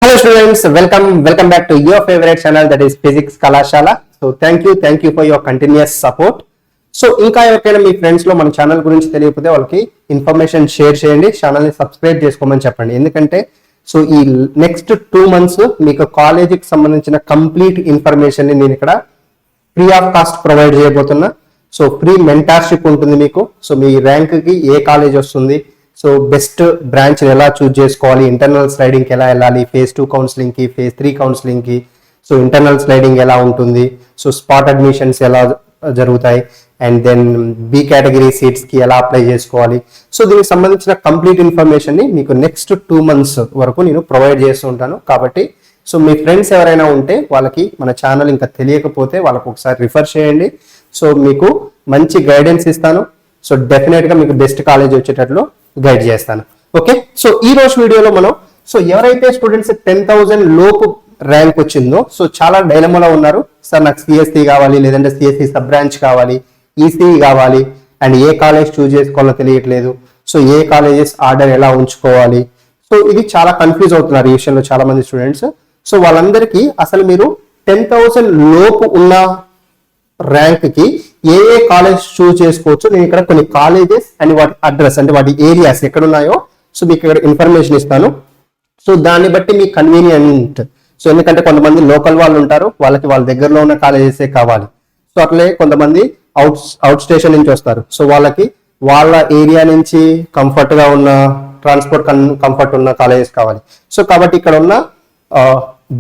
Hello students, welcome back to your favorite channel, that is Physics Kalashala. So thank you for your continuous support. So ఇంకా ఎవరికైనా మీ friends లో మన channel గురించి తెలియకపోతే వాళ్ళకి information share చేయండి, ఛానల్ ని సబ్స్క్రైబ్ చేసుకోమని చెప్పండి. ఎందుకంటే సో ఈ నెక్స్ట్ 2 months మీకు కాలేజీకి సంబంధించిన కంప్లీట్ ఇన్ఫర్మేషన్ ని నేను ఇక్కడ ఫ్రీ ఆఫ్ కాస్ట్ ప్రొవైడ్ చేయబోతున్నా. సో ఫ్రీ మెంటార్షిప్ ఉంటుంది మీకు. సో మీ ర్యాంక్ కి ఏ కాలేజ్ వస్తుంది, సో బెస్ట్ బ్రాంచ్ ఎలా చూజ్ చేసుకోవాలి, ఇంటర్నల్ స్లైడింగ్ కి ఎలా వెళ్ళాలి, phase 2 కౌన్సిలింగ్ కి, phase 3 కౌన్సిలింగ్ కి, సో ఇంటర్నల్ స్లైడింగ్ ఎలా ఉంటుంది, సో స్పాట్ అడ్మిషన్స్ ఎలా జరుగుతాయి, and then B category seats కి ఎలా అప్లై చేసుకోవాలి. సో దీనికి సంబంధించిన కంప్లీట్ ఇన్ఫర్మేషన్ ని మీకు నెక్స్ట్ 2 months వరకు నేను ప్రొవైడ్ చేస్తూ ఉంటాను. కాబట్టి సో మీ ఫ్రెండ్స్ ఎవరైనా ఉంటే వాళ్ళకి మన ఛానల్ ఇంకా తెలియకపోతే వాళ్ళకు ఒకసారి రిఫర్ చేయండి. సో మీకు మంచి గైడెన్స్ ఇస్తాను. సో డెఫినెట్ గా మీకు బెస్ట్ కాలేజ్ వచ్చేటట్లు గైడ్ చేస్తాను. ఓకే, సో ఈ రోజు వీడియోలో మనం సో ఎవరైతే స్టూడెంట్స్ 10,000 లోపు ర్యాంక్ వచ్చిందో సో చాలా డైలమాలో ఉన్నారు. సార్ నాకు సిఎస్సి కావాలి, లేదంటే సిఎస్సి సబ్ బ్రాంచ్ కావాలి, ఈసీఈ కావాలి, అండ్ ఏ కాలేజ్ చూజ్ చేసుకోవాలో తెలియట్లేదు, సో ఏ కాలేజెస్ ఆర్డర్ ఎలా ఉంచుకోవాలి, సో ఇది చాలా కన్ఫ్యూజ్ అవుతున్నారు ఈ విషయంలో చాలా మంది స్టూడెంట్స్. సో వాళ్ళందరికీ అసలు మీరు 10,000 లోపు ఉన్న ర్యాంక్ కి ఏ కాలేజ్ చూజ్ చేసుకోవచ్చు, నేను ఇక్కడ కొన్ని కాలేజెస్ అండ్ వాటి అడ్రస్ అంటే వాటి ఏరియాస్ ఎక్కడ ఉన్నాయో సో మీకు ఇక్కడ ఇన్ఫర్మేషన్ ఇస్తాను. సో దాన్ని బట్టి మీ కన్వీనియంట్. సో ఎందుకంటే కొంతమంది లోకల్ వాళ్ళు ఉంటారు, వాళ్ళకి వాళ్ళ దగ్గరలో ఉన్న కాలేజెసే కావాలి. సో అట్లే కొంతమంది అవుట్ స్టేషన్ నుంచి వస్తారు, సో వాళ్ళకి వాళ్ళ ఏరియా నుంచి కంఫర్ట్ గా ఉన్న ట్రాన్స్పోర్ట్ కంఫర్ట్ ఉన్న కాలేజెస్ కావాలి. సో కాబట్టి ఇక్కడ ఉన్న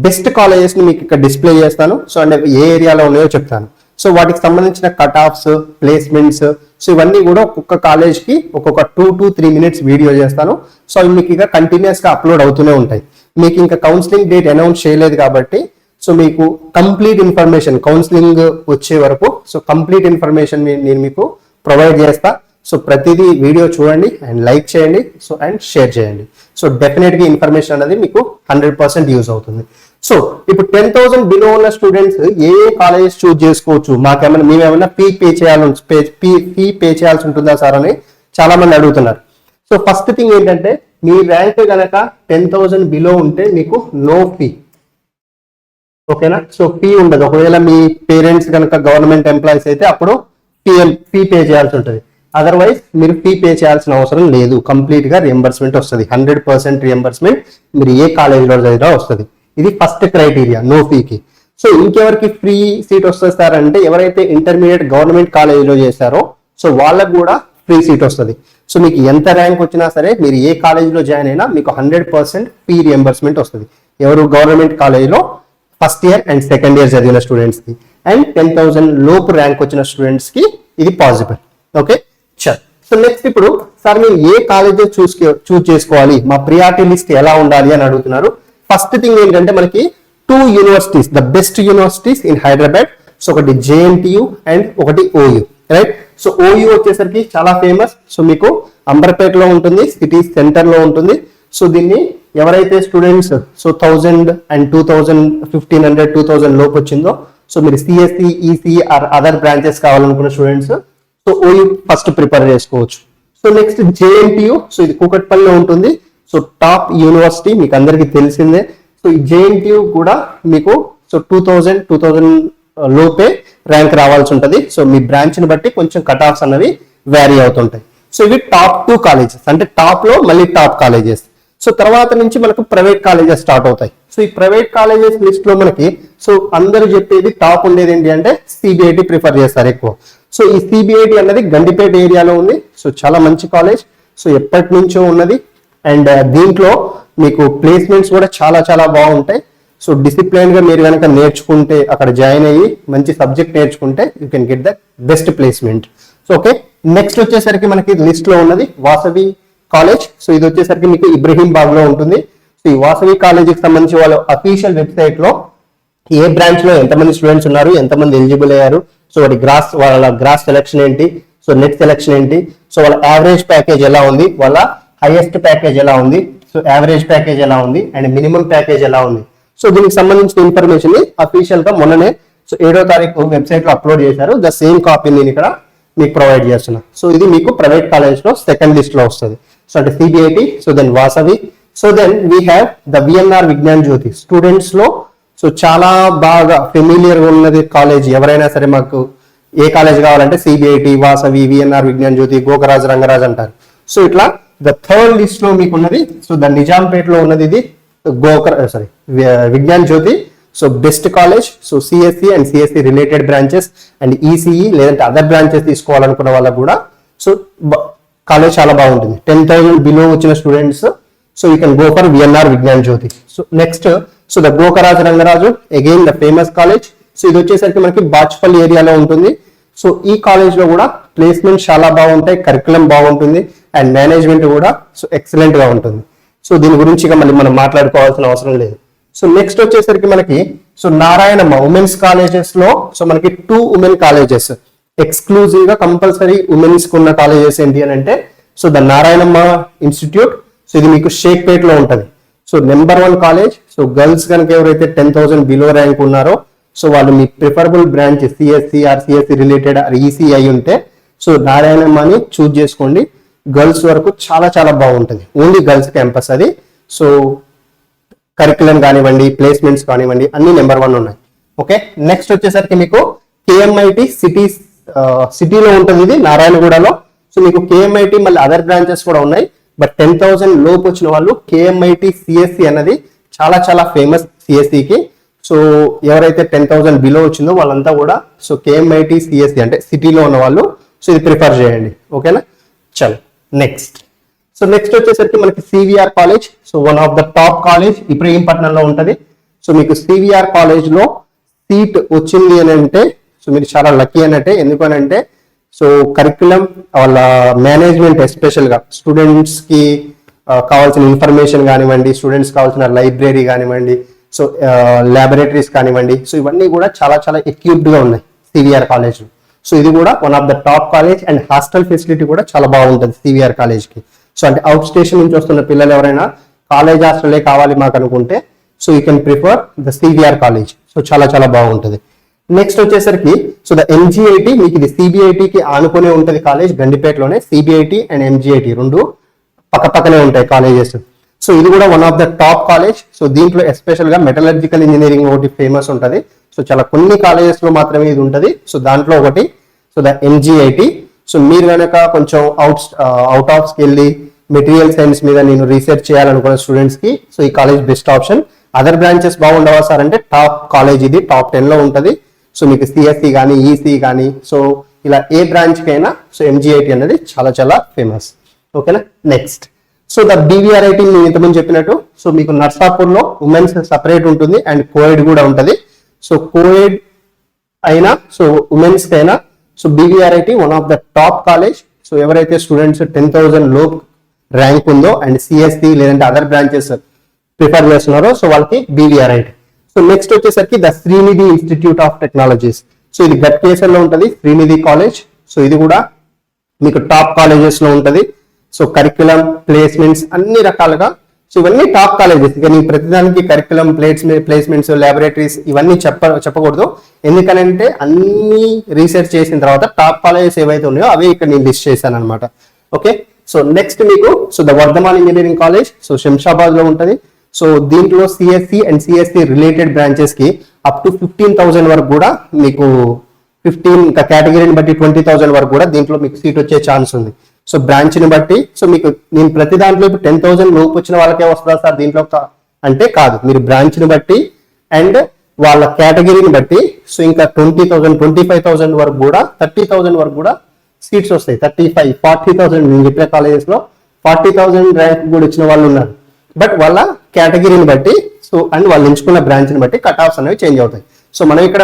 బెస్ట్ కాలేజెస్ ని మీకు ఇక్కడ డిస్ప్లే చేస్తాను. సో అంటే ఏ ఏరియాలో ఉన్నాయో చెప్తాను. సో వాటికి సంబంధించిన కట్ ఆఫ్స్, ప్లేస్మెంట్స్, సో ఇవన్నీ కూడా ఒక్కొక్క కాలేజ్ కి ఒక్కొక్క 2 to 3 minutes వీడియో చేస్తాను. సో అవి మీకు ఇక కంటిన్యూస్ గా అప్లోడ్ అవుతూనే ఉంటాయి. మీకు ఇంకా కౌన్సిలింగ్ డేట్ అనౌన్స్ చేయలేదు కాబట్టి సో మీకు కంప్లీట్ ఇన్ఫర్మేషన్ కౌన్సిలింగ్ వచ్చే వరకు సో కంప్లీట్ ఇన్ఫర్మేషన్ నేను మీకు ప్రొవైడ్ చేస్తా. సో ప్రతిదీ వీడియో చూడండి అండ్ లైక్ చేయండి, సో అండ్ షేర్ చేయండి. సో డెఫినెట్ గా ఇన్ఫర్మేషన్ అనేది మీకు 100% యూజ్ అవుతుంది. సో ఇప్పుడు 10,000 బిలో ఉన్న స్టూడెంట్స్ ఏ కాలేజెస్ చూజ్ చేసుకోవచ్చు, మేమేమైనా ఫీ పే చేయాల్సి ఉంటుందా సార్ అని చాలా మంది అడుగుతున్నారు. సో ఫస్ట్ థింగ్ ఏంటంటే మీ ర్యాంక్ గనక 10,000 బిలో ఉంటే మీకు నో ఫీ. ఓకేనా, సో ఫీ ఉండదు. ఒకవేళ మీ పేరెంట్స్ కనుక గవర్నమెంట్ ఎంప్లాయీస్ అయితే అప్పుడు ఫీ పే చేయాల్సి ఉంటుంది. అదర్వైజ్ మీరు ఫీ పే చేయాల్సిన అవసరం లేదు. కంప్లీట్ గా రియంబర్స్మెంట్ వస్తుంది. 100% రియంబర్స్మెంట్ మీరు ఏ కాలేజీలో చదివినా వస్తుంది. ఇది ఫస్ట్ క్రైటీరియా నో ఫీకి. సో ఇంకెవరికి ఫ్రీ సీట్ వస్తుంది సార్ అంటే ఎవరైతే ఇంటర్మీడియట్ గవర్నమెంట్ కాలేజీలో చేశారో సో వాళ్ళకు కూడా ఫ్రీ సీట్ వస్తుంది. సో మీకు ఎంత ర్యాంక్ వచ్చినా సరే మీరు ఏ కాలేజీలో జాయిన్ అయినా మీకు 100% ఫీ రియంబర్స్మెంట్ వస్తుంది. ఎవరు గవర్నమెంట్ కాలేజీలో first year and second year చదివిన స్టూడెంట్స్ కి, అండ్ 10,000 లోపు ర్యాంక్ వచ్చిన స్టూడెంట్స్ కి ఇది పాసిబుల్. ఓకే, చల్. సో నెక్స్ట్ ఇప్పుడు సార్ మేము ఏ కాలేజ్ చూజ్ చేసుకోవాలి, మా ప్రియారిటీ లిస్ట్ ఎలా ఉండాలి అని అడుగుతున్నారు. ఫస్ట్ థింగ్ ఏంటంటే మనకి 2 universities, the best universities in Hyderabad. So ఒకటి JNTU అండ్ ఒకటి OU, రైట్. సో OU వచ్చేసరికి చాలా ఫేమస్. సో మీకు అంబర్పేటలో ఉంటుంది, సిటీ సెంటర్ లో ఉంటుంది. సో దీన్ని ఎవరైతే స్టూడెంట్స్ సో 1000 and 2000, 1500, 2000 లోపు వచ్చిందో సో మీరు CSE, ECE or other branches కావాలనుకున్న students so OU first prepare చేసుకోవచ్చు. సో నెక్స్ట్ JNTU, సో ఇది కూకట్పల్లిలో ఉంటుంది. సో టాప్ యూనివర్సిటీ మీకు అందరికీ తెలిసిందే. సో ఈ JNTU కూడా మీకు సో 2000 లోపే ర్యాంక్ రావాల్సి ఉంటుంది. సో మీ బ్రాంచ్ ని బట్టి కొంచెం కట్ ఆఫ్స్ అన్నవి వ్యారీ అవుతుంటాయి. సో ఇవి టాప్ 2 కాలేజెస్, అంటే టాప్ లో మళ్ళీ టాప్ కాలేజెస్. సో తర్వాత నుంచి మనకు ప్రైవేట్ కాలేజెస్ స్టార్ట్ అవుతాయి. సో ఈ ప్రైవేట్ కాలేజెస్ లిస్ట్ లో మనకి సో అందరూ చెప్పేది టాప్ ఉండేది ఏంటి అంటే CBIT ప్రిఫర్ చేస్తారు ఎక్కువ. సో ఈ CBIT అన్నది గండిపేట ఏరియాలో ఉంది. సో చాలా మంచి కాలేజ్, సో ఎప్పటి నుంచో ఉన్నది. అండ్ దీంట్లో మీకు ప్లేస్మెంట్స్ కూడా చాలా చాలా బాగుంటాయి. సో డిసిప్లైన్ గా మీరు కనుక నేర్చుకుంటే, అక్కడ జాయిన్ అయ్యి మంచి సబ్జెక్ట్ నేర్చుకుంటే you can get the best placement. So okay, next వచ్చేసరికి మనకి లిస్ట్ లో ఉన్నది వాసవి కాలేజ్. సో ఇది వచ్చేసరికి మీకు ఇబ్రహీంబాగ్ లో ఉంటుంది. సో ఈ వాసవి కాలేజీకి సంబంధించి వాళ్ళ అఫీషియల్ వెబ్సైట్ లో ఏ బ్రాంచ్ లో ఎంతమంది స్టూడెంట్స్ ఉన్నారు, ఎంతమంది ఎలిజిబుల్ అయ్యారు, సో వాళ్ళ గ్రాస్ సెలెక్షన్ ఏంటి, సో నెట్ సెలెక్షన్ ఏంటి, సో వాళ్ళ యావరేజ్ ప్యాకేజ్ ఎలా ఉంది, వాళ్ళ హైయెస్ట్ ప్యాకేజ్ ఎలా ఉంది, సో యావరేజ్ ప్యాకేజ్ ఎలా ఉంది, అండ్ మినిమం ప్యాకేజ్ ఎలా ఉంది. సో దీనికి సంబంధించిన ఇన్ఫర్మేషన్ ని అఫీషియల్ గా మొన్ననే సో 7వ తారీఖు వెబ్సైట్ లో అప్లోడ్ చేశారు. ద సేమ్ కాపీ నేను ఇక్కడ మీకు ప్రొవైడ్ చేస్తున్నా. సో ఇది మీకు ప్రైవేట్ కాలేజ్ లో సెకండ్ లిస్ట్ లో వస్తుంది. సో అంటే CBIT, so then Vasavi, so then we have the VNR Vignan Jyothi. Students లో సో చాలా బాగా ఫెమిలియర్ గా ఉన్నది కాలేజ్. ఎవరైనా సరే మాకు ఏ కాలేజ్ కావాలంటే సిబిఐటి, వాసవి, విఎన్ఆర్ విజ్ఞాన్ జ్యోతి, గోకరాజ్, రంగరాజ్ అంటారు. సో ఇట్లా ద థర్డ్ లిస్ట్ లో మీకు ఉన్నది సో ద నిజాంపేట్ లో ఉన్నది ఇది Vignan Jyothi. So best college. So CSE and CSE related branches and ECE లేదంటే అదర్ బ్రాంచెస్ తీసుకోవాలనుకున్న వాళ్ళకు కూడా సో కాలేజ్ చాలా బాగుంటుంది. 10,000 బిలో వచ్చిన students so you can go for VNR Vignan Jyothi. So next so the Gokaraju Rangaraju again the famous college. So ఇది వచ్చేసరికి మనకి బాచ్పల్లి ఏరియాలో ఉంటుంది. సో ఈ కాలేజ్ లో కూడా ప్లేస్మెంట్ చాలా బాగుంటాయి, కరికులం బాగుంటుంది అండ్ మేనేజ్మెంట్ కూడా సో ఎక్సలెంట్ గా ఉంటుంది. సో దీని గురించి ఇక మళ్ళీ మనం మాట్లాడుకోవాల్సిన అవసరం లేదు. సో నెక్స్ట్ వచ్చేసరికి మనకి సో నారాయణమ్మ ఉమెన్స్ కాలేజెస్ లో సో మనకి 2 ఉమెన్ కాలేజెస్ ఎక్స్క్లూజివ్ గా కంపల్సరీ ఉమెన్స్ ఉన్న కాలేజెస్ ఏంటి అని అంటే so the Narayanamma institute. So ఇది మీకు షేక్పేట్ లో ఉంటుంది. So number 1 college. So girls కనుక ఎవరైతే 10,000 బిలో ర్యాంక్ ఉన్నారో సో వాళ్ళు మీ preferable branch CSE or CSE related or ECE అయి ఉంటే సో నారాయణమ్మని చూజ్ చేసుకోండి. గర్ల్స్ వరకు చాలా చాలా బాగుంటుంది. ఓన్లీ గర్ల్స్ క్యాంపస్ అది. సో కరికులం కానివ్వండి, ప్లేస్మెంట్స్ కానివ్వండి అన్ని నెంబర్ 1 ఉన్నాయి. ఓకే, నెక్స్ట్ వచ్చేసరికి మీకు కేఎంఐటి సిటీలో ఉంటుంది. ఇది నారాయణగూడలో. సో మీకు కేఎంఐటి మళ్ళీ అదర్ బ్రాంచెస్ కూడా ఉన్నాయి. బట్ 10,000 లోపు వచ్చిన వాళ్ళు కేఎంఐటి సిఎస్సి అన్నది చాలా చాలా ఫేమస్ సిఎస్సికి. సో ఎవరైతే 10,000 బిలో వచ్చిందో వాళ్ళంతా కూడా సో కేఎంఐటి సిఎస్సి అంటే సిటీలో ఉన్న వాళ్ళు సో ఇది ప్రిఫర్ చేయండి. ఓకేనా, చలో నెక్స్ట్. సో నెక్స్ట్ వచ్చేసరికి మనకి CVR college. So one of the top college ఇబ్రహీంపట్నంలో ఉంటుంది. సో మీకు సివిఆర్ కాలేజ్ లో సీట్ వచ్చింది అని అంటే సో మీరు చాలా లక్కీ అన్నట్టే. ఎందుకనంటే సో కరికులం వాళ్ళ మేనేజ్మెంట్ ఎస్పెషల్ గా స్టూడెంట్స్ కి కావాల్సిన ఇన్ఫర్మేషన్ కానివ్వండి, స్టూడెంట్స్ కావాల్సిన లైబ్రరీ కానివ్వండి, సో ల్యాబొరేటరీస్ కానివ్వండి, సో ఇవన్నీ కూడా చాలా చాలా ఎక్విప్డ్ గా ఉన్నాయి సివిఆర్ కాలేజ్ లో. సో ఇది కూడా one of the top college and hostel facility కూడా చాలా బాగుంటుంది సివిఆర్ కాలేజ్ కి. సో అంటే అవుట్ స్టేషన్ నుంచి వస్తున్న పిల్లలు ఎవరైనా కాలేజ్ హాస్టలే కావాలి మాకు అనుకుంటే so you can prefer the CVR college. So చాలా చాలా బాగుంటుంది. నెక్స్ట్ వచ్చేసరికి సో ద ఎంజిఐటి మీకు ఇది సిబిఐటికి ఆనుకునే ఉంటుంది కాలేజ్. గండిపేటలోనే సిబిఐటి అండ్ ఎంజిఐటి రెండు పక్కనే ఉంటాయి కాలేజెస్. సో ఇది కూడా one of the top college. So దీంట్లో ఎస్పెషల్ గా మెటలర్జికల్ ఇంజనీరింగ్ ఒకటి ఫేమస్ ఉంటుంది. సో చాలా కొన్ని కాలేజెస్ లో మాత్రమే ఇది ఉంటుంది. సో దాంట్లో ఒకటి సో ద ఎంజిఐటి. సో మీరు కనుక కొంచెం అవుట్ ఆఫ్ వెళ్ళి మెటీరియల్ సైన్స్ మీద నేను రీసెర్చ్ చేయాలనుకున్న స్టూడెంట్స్ కి సో ఈ college best option. Other branches బాగుండవా సార్ అంటే టాప్ కాలేజ్ ఇది, టాప్ 10 లో ఉంటుంది. సో మీకు సిఎస్సి కానీ ఈసీ కానీ సో ఇలా ఏ బ్రాంచ్ కైనా సో ఎంజిఐటి అనేది చాలా చాలా ఫేమస్. ఓకేనా, నెక్స్ట్ సో ద బీవీఆర్ఐటి నేను ఇంతకుముందు చెప్పినట్టు సో మీకు నర్సాపూర్ లో ఉమెన్స్ సపరేట్ ఉంటుంది అండ్ కోఎడ్ కూడా ఉంటుంది. సో కోఎడ్ అయినా సో ఉమెన్స్ కైనా so BVRIT one of the top college. So ఎవరైతే స్టూడెంట్స్ 10,000 లో ర్యాంక్ ఉందో అండ్ సిఎస్సి లేదంటే అదర్ బ్రాంచెస్ ప్రిఫర్ చేస్తున్నారో సో వాళ్ళకి బీవీఆర్ఐటి. సో నెక్స్ట్ వచ్చేసరికి the Srinidhi institute of technologies. So ఇది గట్కేసర్ లో ఉంటుంది శ్రీనిధి కాలేజ్. సో ఇది కూడా మీకు టాప్ కాలేజెస్ లో ఉంటుంది. సో కరికులం, ప్లేస్మెంట్స్ అన్ని రకాలుగా సో ఇవన్నీ టాప్ కాలేజెస్. ఇక నేను ప్రతిదానికి కరికులం, ప్లేస్మెంట్స్, ల్యాబొరేటరీస్ ఇవన్నీ చెప్పకూడదు. ఎందుకనంటే అన్ని రీసెర్చ్ చేసిన తర్వాత టాప్ కాలేజెస్ ఏవైతే ఉన్నాయో అవి ఇక్కడ నేను లిస్ట్ చేశాను అనమాట. ఓకే, సో నెక్స్ట్ మీకు so the Vardhaman engineering college. So Shamshabad లో ఉంటుంది. సో దీంట్లో CSE and CSE related branches కి అప్ టు 15,000 వరకు కూడా మీకు 15 ఇంకా కేటగిరీని బట్టి 20,000 వరకు కూడా దీంట్లో మీకు సీట్ వచ్చే ఛాన్స్ ఉంది. సో బ్రాంచ్ ని బట్టి సో మీకు నేను ప్రతి దాంట్లో ఇప్పుడు 10,000 లోపు వచ్చిన వాళ్ళకే వస్తుందా సార్ దీంట్లో అంటే కాదు. మీరు బ్రాంచ్ ని బట్టి అండ్ వాళ్ళ కేటగిరీని బట్టి సో ఇంకా 20,000, 25,000 వరకు కూడా 30,000 వరకు కూడా సీట్స్ వస్తాయి. 35, 40,000 నేను చెప్పిన కాలేజెస్ లో 40,000 ర్యాంక్ కూడా వచ్చిన వాళ్ళు ఉన్నారు. బట్ వాళ్ళ కేటగిరీని బట్టి సో అండ్ వాళ్ళు ఎంచుకున్న బ్రాంచ్ ని బట్టి కట్ ఆఫ్స్ అనేవి చేంజ్ అవుతాయి. సో మనం ఇక్కడ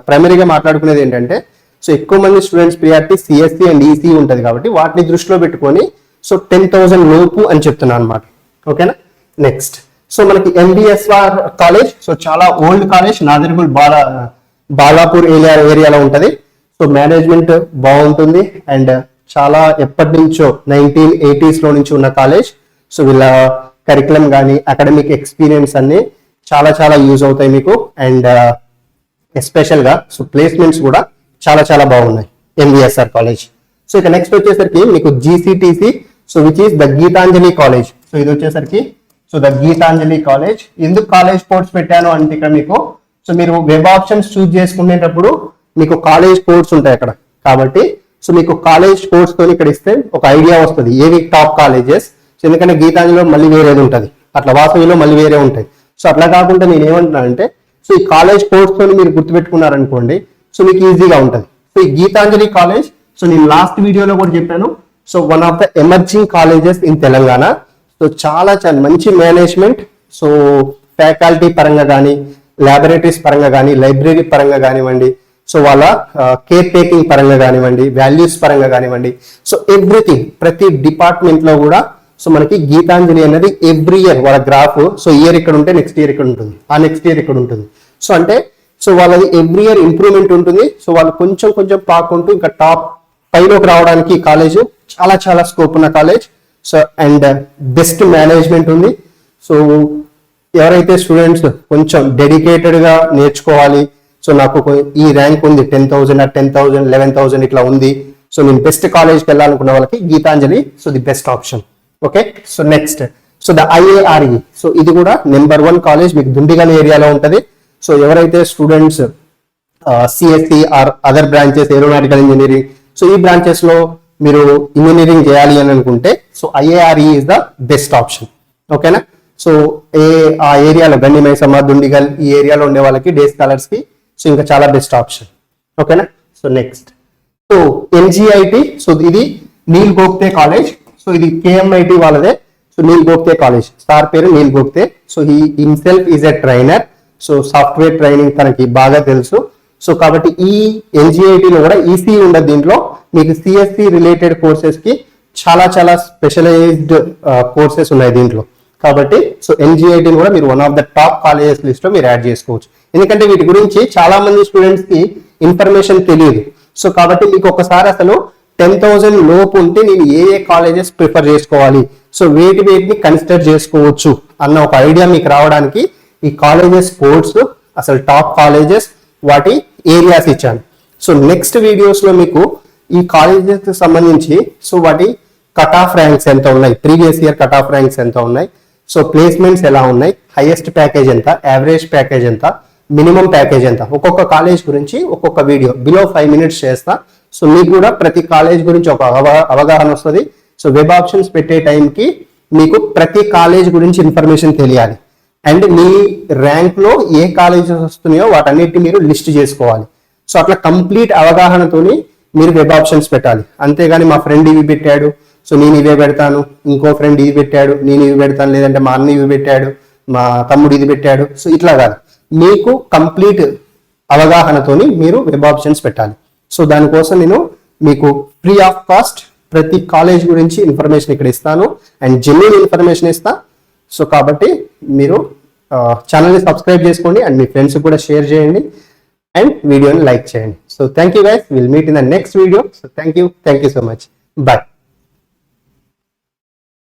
ప్రైమరీగా మాట్లాడుకునేది ఏంటంటే సో ఎక్కువ మంది students priority CSE and EC ఉంటుంది కాబట్టి వాటిని దృష్టిలో పెట్టుకొని సో 10,000 లోపు అని చెప్తున్నాను అనమాట. ఓకేనా, నెక్స్ట్ సో మనకి ఎంబీఎస్ఆర్ కాలేజ్. సో చాలా ఓల్డ్ కాలేజ్, నాదర్గుల్ బాలాపూర్ ఏరియాలో ఉంటుంది. సో మేనేజ్మెంట్ బాగుంటుంది అండ్ చాలా ఎప్పటి నుంచో 1980s లో నుంచి ఉన్న కాలేజ్. సో వీళ్ళ కరికులం కానీ అకాడమిక్ ఎక్స్పీరియన్స్ అన్ని చాలా చాలా యూజ్ అవుతాయి మీకు. అండ్ ఎస్పెషల్ గా సో ప్లేస్మెంట్స్ కూడా చాలా చాలా బాగున్నాయి ఎంబీఎస్ఆర్ కాలేజ్. సో ఇక నెక్స్ట్ వచ్చేసరికి మీకు GCTC so which is the Geethanjali college. So ఇది వచ్చేసరికి సో ద గీతాంజలి కాలేజ్. ఎందుకు కాలేజ్ కోడ్స్ పెట్టాను అంటే ఇక్కడ మీకు సో మీరు వెబ్ ఆప్షన్స్ చూస్ చేసుకునేటప్పుడు మీకు కాలేజ్ కోడ్స్ ఉంటాయి అక్కడ. కాబట్టి సో మీకు కాలేజ్ కోడ్స్ తో ఇక్కడ ఇస్తే ఒక ఐడియా వస్తుంది ఏవి టాప్ కాలేజెస్. సో ఎందుకంటే గీతాంజలిలో మళ్ళీ వేరేది ఉంటుంది, అట్లా వాసవిలో మళ్ళీ వేరే ఉంటాయి. సో అట్లా కాకుండా నేను ఏమంటున్నానంటే సో ఈ కాలేజ్ కోడ్స్ తో మీరు గుర్తుపెట్టుకున్నారనుకోండి సో మీకు ఈజీగా ఉంటుంది. సో ఈ గీతాంజలి కాలేజ్ సో నేను లాస్ట్ వీడియోలో కూడా చెప్పాను. So one of the emerging colleges in Telangana. So చాలా చాలా మంచి మేనేజ్మెంట్, సో ఫ్యాకల్టీ పరంగా కానీ, ల్యాబొరేటరీస్ పరంగా కానీ, లైబ్రరీ పరంగా కానివ్వండి, సో వాళ్ళ కేర్ టేకింగ్ పరంగా కానివ్వండి, వాల్యూస్ పరంగా కానివ్వండి, సో ఎవ్రీథింగ్ ప్రతి డిపార్ట్మెంట్ లో కూడా సో మనకి గీతాంజలి అనేది ఎవ్రీ ఇయర్ వాళ్ళ గ్రాఫ్ సో ఇయర్ ఇక్కడ ఉంటే నెక్స్ట్ ఇయర్ ఇక్కడ ఉంటుంది, ఆ నెక్స్ట్ ఇయర్ ఇక్కడ ఉంటుంది. సో అంటే సో వాళ్ళది ఎవ్రీ ఇయర్ ఇంప్రూవ్మెంట్ ఉంటుంది. సో వాళ్ళు కొంచెం కొంచెం పాకుంటూ ఇంకా టాప్ పైలోకి రావడానికి ఈ కాలేజ్ చాలా చాలా స్కోప్ ఉన్న college. So and best management ఉంది. సో ఎవరైతే స్టూడెంట్స్ కొంచెం డెడికేటెడ్ గా నేర్చుకోవాలి, సో నాకు ఈ ర్యాంక్ ఉంది 10,000 10,000 11,000 ఇట్లా ఉంది, సో నేను బెస్ట్ కాలేజ్కి వెళ్ళాలనుకున్న వాళ్ళకి Geethanjali so the best option. Okay, so next so the IARE. So ఇది కూడా నెంబర్ 1 కాలేజ్ మీకు దుండిగల్ ఏరియాలో ఉంటుంది. సో ఎవరైతే students CSE or other branches aeronautical engineering so ఈ బ్రాంచెస్ లో మీరు ఇంజనీరింగ్ చేయాలి అని అనుకుంటే so IARE is the best option. ఓకేనా, సో ఆ ఏరియాలో గండి మైసమ్మ దుండిగల్ ఈ ఏరియాలో ఉండే వాళ్ళకి డే స్కాలర్స్ కి సో ఇంకా చాలా బెస్ట్ ఆప్షన్. ఓకేనా, so next so NGIT. So ఇది నీల్ గోప్తే కాలేజ్. సో ఇది KMIT వాళ్ళదే. So Neil Gogte college, sir పేరు Neil Gogte. So he himself is a trainer. So software training తనకి బాగా తెలుసు. సో కాబట్టి ఈ NGIT లో కూడా ECE ఉండదు, దీంట్లో మీకు CSE రిలేటెడ్ కోర్సెస్ కి చాలా చాలా స్పెషలైజ్డ్ కోర్సెస్ ఉన్నాయి దీంట్లో. కాబట్టి సో NGIT కూడా మీరు one of the top colleges list లో మీరు యాడ్ చేసుకోవచ్చు. ఎందుకంటే వీటి గురించి చాలా మంది స్టూడెంట్స్ కి ఇన్ఫర్మేషన్ తెలియదు. సో కాబట్టి మీకు ఒకసారి అసలు 10,000 లోపు ఉంటే నేను ఏ కాలేజెస్ ప్రిఫర్ చేసుకోవాలి, సో వేటిని కన్సిడర్ చేసుకోవచ్చు అన్న ఒక ఐడియా మీకు రావడానికి ఈ కాలేజెస్ కోడ్స్, అసలు టాప్ కాలేజెస్, వాటి ఏరియాస్ ఇచ్చాను. సో నెక్స్ట్ వీడియోస్ లో మీకు ఈ కాలేజెస్ సంబంధించి సో వాటి కట్ ఆఫ్ ర్యాంక్స్ ఎంత ఉన్నాయి, previous year cut off ranks ఎంత ఉన్నాయి, సో ప్లేస్మెంట్స్ ఎలా ఉన్నాయి, హైయెస్ట్ ప్యాకేజ్ ఎంత, యావరేజ్ ప్యాకేజ్ ఎంత, మినిమం ప్యాకేజ్ ఎంత, ఒక్కొక్క కాలేజ్ గురించి ఒక్కొక్క వీడియో బిలో 5 minutes చేస్తా. సో మీకు కూడా ప్రతి కాలేజ్ గురించి ఒక అవగాహన వస్తుంది. సో వెబ్ ఆప్షన్స్ పెట్టే టైంకి మీకు ప్రతి కాలేజ్ గురించి ఇన్ఫర్మేషన్ తెలియాలి. అండ్ మీ ర్యాంక్ లో ఏ కాలేజెస్ వస్తున్నాయో వాటన్నిటిని మీరు లిస్ట్ చేసుకోవాలి. సో అట్లా కంప్లీట్ అవగాహనతోని మీరు వెబ్ ఆప్షన్స్ పెట్టాలి. అంతేగాని మా ఫ్రెండ్ ఇవి పెట్టాడు సో నేను ఇవే పెడతాను, ఇంకో ఫ్రెండ్ ఇది పెట్టాడు నేను ఇవి పెడతాను, లేదంటే మా అన్న ఇవి పెట్టాడు, మా తమ్ముడు ఇది పెట్టాడు, సో ఇట్లా కాదు. మీకు కంప్లీట్ అవగాహనతోని మీరు వెబ్ ఆప్షన్స్ పెట్టాలి. సో దానికోసం నేను మీకు ఫ్రీ ఆఫ్ కాస్ట్ ప్రతి కాలేజ్ గురించి ఇన్ఫర్మేషన్ ఇక్కడ ఇస్తాను అండ్ జెన్యూన్ ఇన్ఫర్మేషన్ ఇస్తా. సో కాబట్టి మీరు ఛానల్ని సబ్స్క్రైబ్ చేసుకోండి అండ్ మీ ఫ్రెండ్స్ కూడా షేర్ చేయండి అండ్ వీడియోని లైక్ చేయండి. So thank you guys, will meet in the next video. So thank you so much, bye.